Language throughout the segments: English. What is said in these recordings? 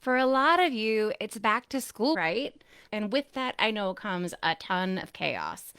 For a lot of you, it's back to school, right? And with that, I know comes a ton of chaos.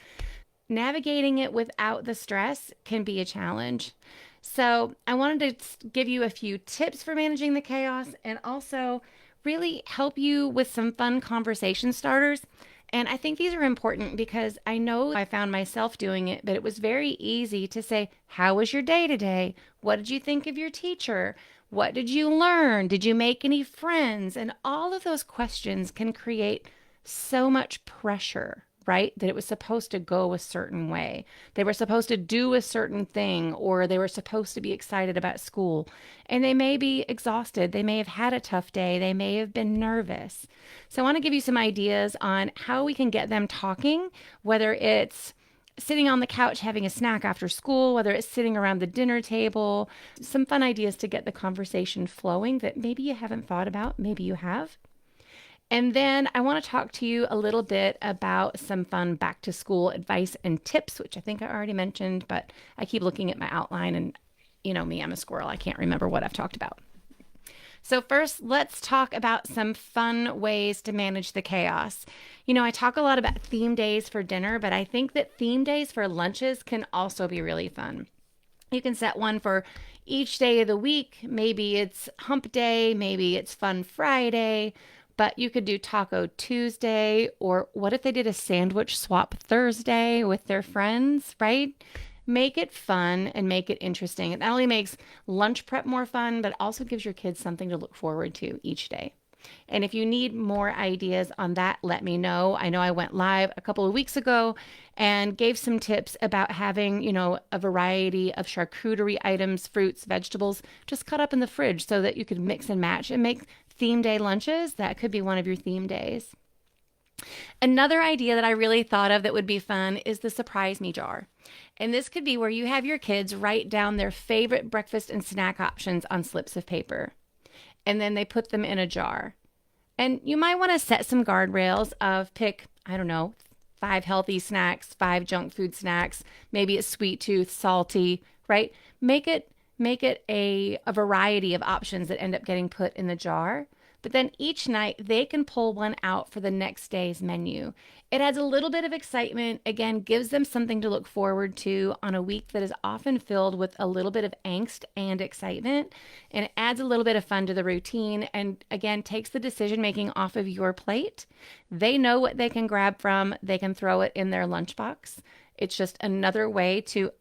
Navigating it without the stress can be a challenge. So, I wanted to give you a few tips for managing the chaos and also really help you with some fun conversation starters. And I think these are important because I know I found myself doing it, but it was very easy to say, how was your day today? What did you think of your teacher? What did you learn? Did you make any friends? And all of those questions can create so much pressure, right? That it was supposed to go a certain way. They were supposed to do a certain thing, or they were supposed to be excited about school. And they may be exhausted. They may have had a tough day. They may have been nervous. So I want to give you some ideas on how we can get them talking, whether it's sitting on the couch having a snack after school, whether it's sitting around the dinner table, some fun ideas to get the conversation flowing that maybe you haven't thought about, maybe you have. And then I want to talk to you a little bit about some fun back to school advice and tips, which I think I already mentioned, but I keep looking at my outline and you know me, I'm a squirrel. I can't remember what I've talked about. So, first, let's talk about some fun ways to manage the chaos. You know, I talk a lot about theme days for dinner, but I think that theme days for lunches can also be really fun. You can set one for each day of the week. Maybe it's hump day, maybe it's fun Friday, but you could do Taco Tuesday, or what if they did a sandwich swap Thursday with their friends, right? Make it fun and make it interesting. It not only makes lunch prep more fun, but also gives your kids something to look forward to each day. And if you need more ideas on that, let me know. I know I went live a couple of weeks ago and gave some tips about having, a variety of charcuterie items, fruits, vegetables, just cut up in the fridge so that you could mix and match and make theme day lunches. That could be one of your theme days. Another idea that I really thought of that would be fun is the surprise me jar. And this could be where you have your kids write down their favorite breakfast and snack options on slips of paper, and then they put them in a jar. And you might want to set some guardrails of pick, I don't know, 5 healthy snacks, 5 junk food snacks, maybe it's sweet tooth, salty, right? Make it a variety of options that end up getting put in the jar. But then each night they can pull one out for the next day's menu. It adds a little bit of excitement, again, gives them something to look forward to on a week that is often filled with a little bit of angst and excitement. And it adds a little bit of fun to the routine and, again, takes the decision making off of your plate. They know what they can grab from, they can throw it in their lunchbox. It's just another way to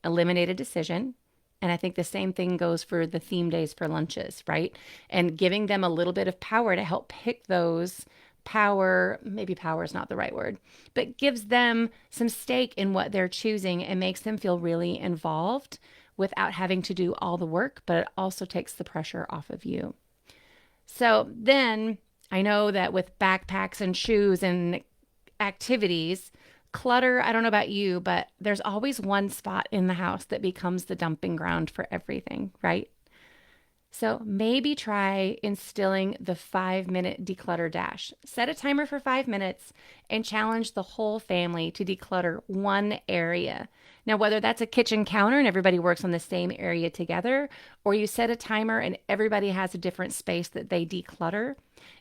eliminate a decision. And I think the same thing goes for the theme days for lunches, right? And giving them a little bit of power to help pick those power, maybe power is not the right word, but gives them some stake in what they're choosing and makes them feel really involved without having to do all the work, but it also takes the pressure off of you. So then I know that with backpacks and shoes and activities, clutter, I don't know about you, but there's always one spot in the house that becomes the dumping ground for everything, right? So maybe try instilling the 5 minute declutter dash. Set a timer for 5 minutes and challenge the whole family to declutter one area. Now, whether that's a kitchen counter and everybody works on the same area together, or you set a timer and everybody has a different space that they declutter,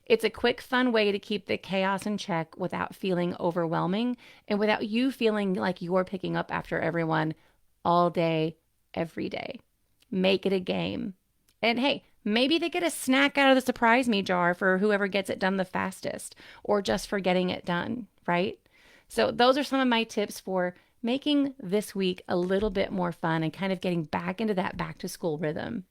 it's a quick, fun way to keep the chaos in check without feeling overwhelming and without you feeling like you're picking up after everyone all day, every day. Make it a game. And hey, maybe they get a snack out of the surprise me jar for whoever gets it done the fastest or just for getting it done, right? So, those are some of my tips for making this week a little bit more fun and kind of getting back into that back to school rhythm.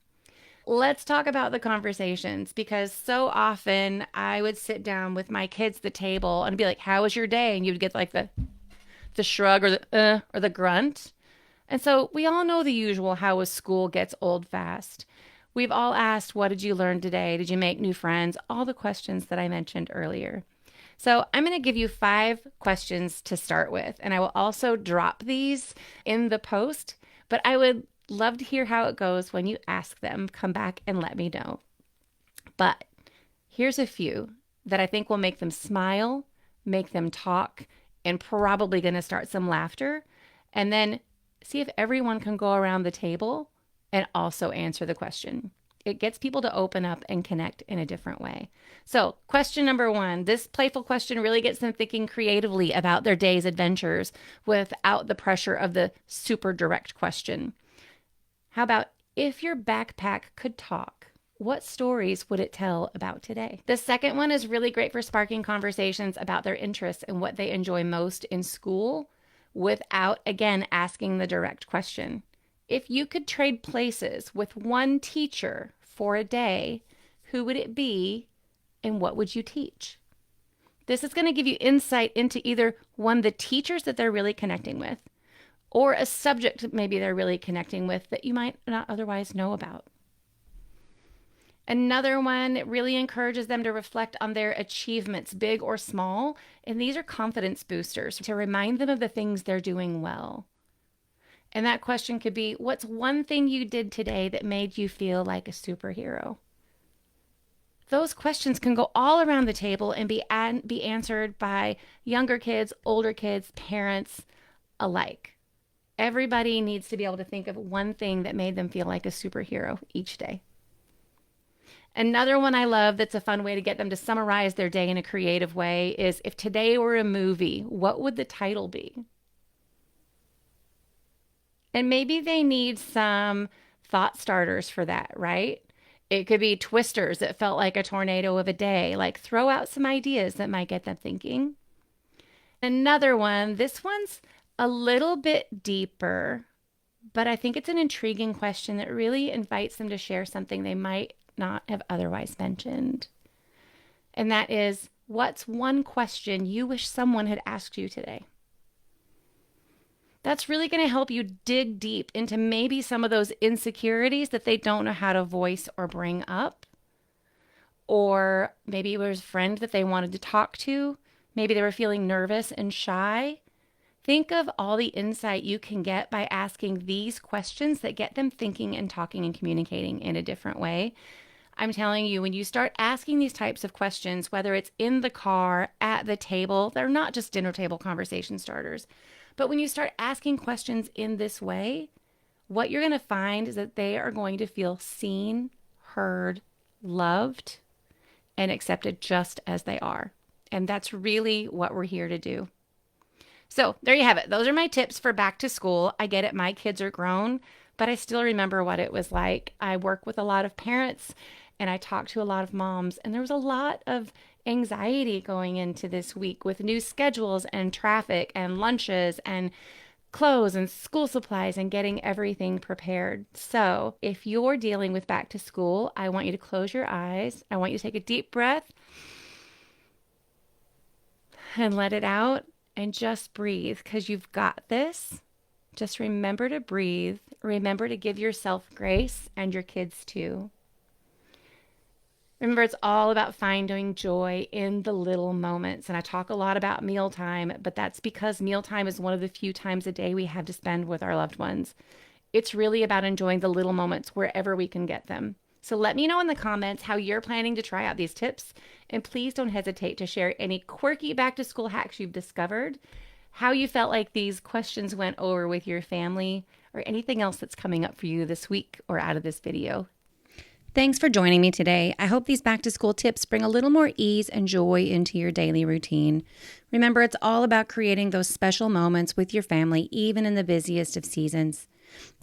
Let's talk about the conversations because so often I would sit down with my kids at the table and be like, "How was your day?" And you'd get like the shrug or the grunt. And so we all know the usual how was school gets old fast. We've all asked, what did you learn today? Did you make new friends? All the questions that I mentioned earlier. So I'm going to give you 5 questions to start with, and I will also drop these in the post, but I would love to hear how it goes when you ask them. Come back and let me know. But here's a few that I think will make them smile, make them talk, and probably going to start some laughter. And then see if everyone can go around the table and also answer the question. it gets people to open up and connect in a different way. So, question number 1, this playful question really gets them thinking creatively about their day's adventures without the pressure of the super direct question. How about, if your backpack could talk, what stories would it tell about today? The second one is really great for sparking conversations about their interests and what they enjoy most in school without, again, asking the direct question. If you could trade places with one teacher for a day, who would it be and what would you teach? This is going to give you insight into either one, the teachers that they're really connecting with, or a subject maybe they're really connecting with that you might not otherwise know about. Another one really encourages them to reflect on their achievements, big or small, and these are confidence boosters to remind them of the things they're doing well. And that question could be, what's one thing you did today that made you feel like a superhero? Those questions can go all around the table and be answered by younger kids, older kids, parents alike. Everybody needs to be able to think of one thing that made them feel like a superhero each day. Another one I love that's a fun way to get them to summarize their day in a creative way is, if today were a movie, what would the title be? And maybe they need some thought starters for that, right? It could be twisters that felt like a tornado of a day. Like, throw out some ideas that might get them thinking. Another one, this one's a little bit deeper, but I think it's an intriguing question that really invites them to share something they might not have otherwise mentioned. And that is, what's one question you wish someone had asked you today? That's really going to help you dig deep into maybe some of those insecurities that they don't know how to voice or bring up. Or maybe it was a friend that they wanted to talk to. Maybe they were feeling nervous and shy. Think of all the insight you can get by asking these questions that get them thinking and talking and communicating in a different way. I'm telling you, when you start asking these types of questions, whether it's in the car, at the table, they're not just dinner table conversation starters. But when you start asking questions in this way, what you're going to find is that they are going to feel seen, heard, loved, and accepted just as they are. And that's really what we're here to do. So there you have it. Those are my tips for back to school. I get it. My kids are grown, but I still remember what it was like. I work with a lot of parents and I talk to a lot of moms, and there was a lot of anxiety going into this week with new schedules and traffic and lunches and clothes and school supplies and getting everything prepared. So if you're dealing with back to school, I want you to close your eyes. I want you to take a deep breath and let it out and just breathe, because you've got this. Just remember to breathe. Remember to give yourself grace and your kids too. Remember, it's all about finding joy in the little moments. And I talk a lot about mealtime, but that's because mealtime is one of the few times a day we have to spend with our loved ones. It's really about enjoying the little moments wherever we can get them. So let me know in the comments how you're planning to try out these tips. And please don't hesitate to share any quirky back to school hacks you've discovered, how you felt like these questions went over with your family, or anything else that's coming up for you this week or out of this video. Thanks for joining me today. I hope these back to school tips bring a little more ease and joy into your daily routine. Remember, it's all about creating those special moments with your family, even in the busiest of seasons.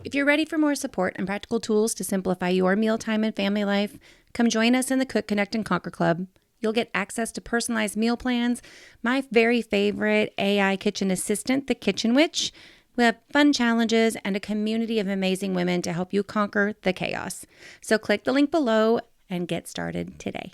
If you're ready for more support and practical tools to simplify your mealtime and family life, come join us in the Cook, Connect, and Conquer Club. You'll get access to personalized meal plans, my very favorite AI kitchen assistant, the Kitchen Witch. We have fun challenges and a community of amazing women to help you conquer the chaos. So click the link below and get started today.